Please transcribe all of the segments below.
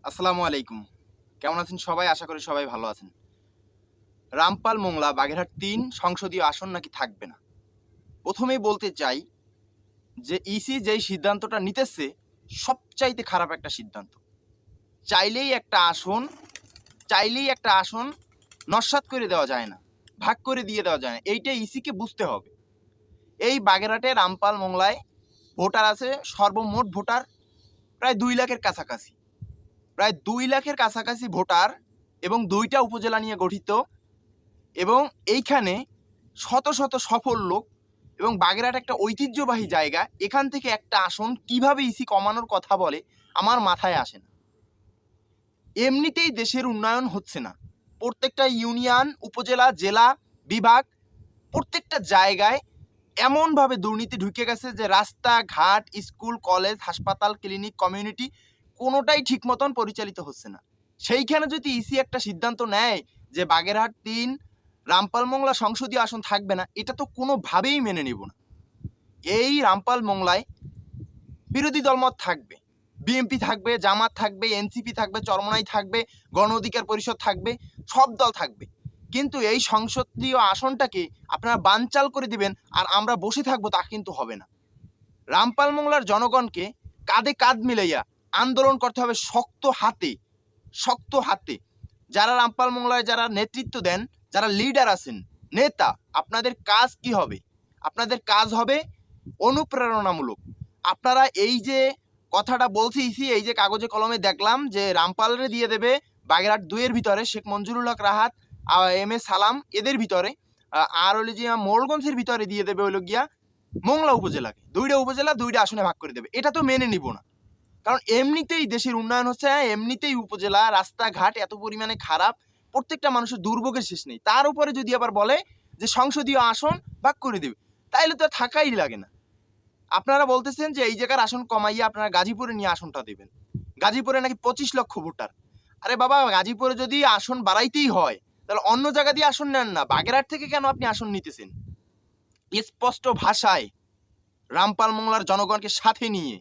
আসসালামু আলাইকুম। কেমন আছেন সবাই? আশা করি সবাই ভালো আছেন। রামপাল মোংলা বাগেরহাট ৩ সংসদীয় আসন নাকি থাকবে না। প্রথমেই বলতে চাই যে ইসি যেই সিদ্ধান্তটা নিতেছে সবচাইতে খারাপ একটা সিদ্ধান্ত। চাইলেই একটা আসন চাইলেই একটা আসন নস্যাৎ করে দেওয়া যায় না। ভাগ করে দিয়ে দেওয়া যায় না। এইটা ইসিকে বুঝতে হবে। এই বাগেরহাটে রামপাল মোংলায় ভোটার আছে সর্বমোট ভোটার প্রায় ২ লাখের কাছাকাছি। প্রায় ২ লাখের কাছাকাছি ভোটার এবং ২টা উপজেলা নিয়ে গঠিত এবং এইখানে শত শত সফল লোক এবং বাগেরহাট একটা ঐতিহ্যবাহী জায়গা। এখান থেকে একটা আসন কিভাবে ইসি কমানোর কথা বলে আমার মাথায় আসে না। এমনিতেই দেশের উন্নয়ন হচ্ছে না। প্রত্যেকটা ইউনিয়ন, উপজেলা, জেলা, বিভাগ প্রত্যেকটা জায়গায় এমনভাবে দুর্নীতি ঢুকে গেছে যে রাস্তাঘাট, স্কুল, কলেজ, হাসপাতাল, ক্লিনিক, কমিউনিটি কোনোটাই ঠিক মতন পরিচালিত হচ্ছে না। সেইখানে যদি ইসি একটা সিদ্ধান্ত নেয় যে বাগেরহাট ৩ রামপাল মোংলা সংসদীয় আসন থাকবে না, এটা তো কোনোভাবেই মেনে নেব না। এই রামপাল মোংলায় বিরোধী দলমত থাকবে, বিএনপি থাকবে, জামাত থাকবে, এনসিপি থাকবে, চরমনাই থাকবে, গণ অধিকার পরিষদ থাকবে, সব দল থাকবে। কিন্তু এই সংসদীয় আসনটাকে আপনারা বানচাল করে দিবেন আর আমরা বসে থাকবো, তা কিন্তু হবে না। রামপাল মোংলার জনগণকে কাঁধে কাঁধ মিলাইয়া আন্দোলন করতে হবে শক্ত হাতে। শক্ত হাতে যারা রামপাল মোংলায় যারা নেতৃত্ব দেন, যারা লিডার আছেন, নেতা, আপনাদের কাজ কি হবে? আপনাদের কাজ হবে অনুপ্রেরণামূলক। আপনারা এই যে কথাটা বলছি ইসি, এই যে কাগজে কলমে দেখলাম যে রামপালরে দিয়ে দেবে বাগেরহাট ২ এর ভিতরে শেখ মঞ্জুরুল হক রাহাত, এম এ সালাম এদের ভিতরে, আর হলো যে মোড়লগঞ্জের ভিতরে দিয়ে দেবে হইল গিয়া মোংলা উপজেলাকে। ২টা উপজেলা ২টা আসনে ভাগ করে দেবে। এটা তো মেনে নিব না। কারণ এমনিতেই দেশের উন্নয়ন হচ্ছে, এমনিতেই উপজেলা রাস্তাঘাট এত পরিমাণে খারাপ, প্রত্যেকটা মানুষের দুর্ভোগের শেষ নেই। তার উপরে যদি আবার বলে যে সংসদীয় আসন ভাগ করে দেবে, তাইলে তো থাকাই লাগে না। আপনারা বলতেছেন যে এই জায়গার আসন কমাইয়া আপনারা গাজীপুরে নিয়ে আসনটা দেবেন। গাজীপুরে নাকি ২৫ লক্ষ ভোটার। আরে বাবা, গাজীপুরে যদি আসন বাড়াইতেই হয় তাহলে অন্য জায়গা দিয়ে আসন নেন না। বাগেরহাট থেকে কেন আপনি আসন নিতেছেন? স্পষ্ট ভাষায় রামপাল মোংলার জনগণকে সাথে নিয়ে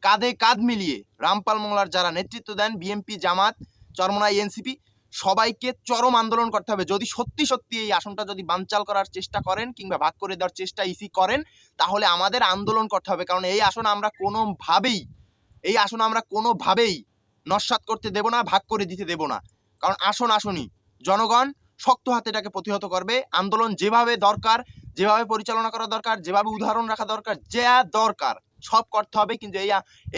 কাঁধে কাঁধ মিলিয়ে রামপাল মোংলার যারা নেতৃত্ব দেন, বিএনপি, জামাত, চরমনাই, এনসিপি, সবাইকে চরম আন্দোলন করতে হবে। যদি সত্যি সত্যি এই আসনটা যদি বানচাল করার চেষ্টা করেন কিংবা ভাগ করে দেওয়ার চেষ্টা ইসি করেন, তাহলে আমাদের আন্দোলন করতে হবে। কারণ এই আসন আমরা কোনোভাবেই নস্যাৎ করতে দেব না, ভাগ করে দিতে দেব না। কারণ আসনই জনগণ শক্ত হাতে এটাকে প্রতিহত করবে। আন্দোলন যেভাবে দরকার, যেভাবে পরিচালনা করা দরকার, যেভাবে উদাহরণ রাখা দরকার, যা দরকার সব করতে হবে। কিন্তু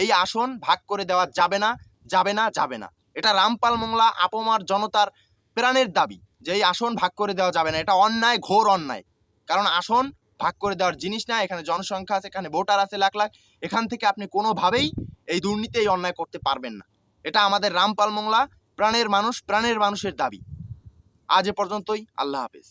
এই আসন ভাগ করে দেওয়া যাবে না, যাবে না, যাবে না। এটা রামপাল মোংলা আপমার জনতার প্রাণের দাবি যে এই আসন ভাগ করে দেওয়া যাবে না। এটা অন্যায়, ঘোর অন্যায়। কারণ আসন ভাগ করে দেওয়ার জিনিস না। এখানে জনসংখ্যা আছে, এখানে ভোটার আছে লাখ লাখ। এখান থেকে আপনি কোনোভাবেই এই দুর্নীতি, এই অন্যায় করতে পারবেন না। এটা আমাদের রামপাল মোংলা প্রাণের মানুষের দাবি। আজ এ পর্যন্তই। আল্লাহ হাফেজ।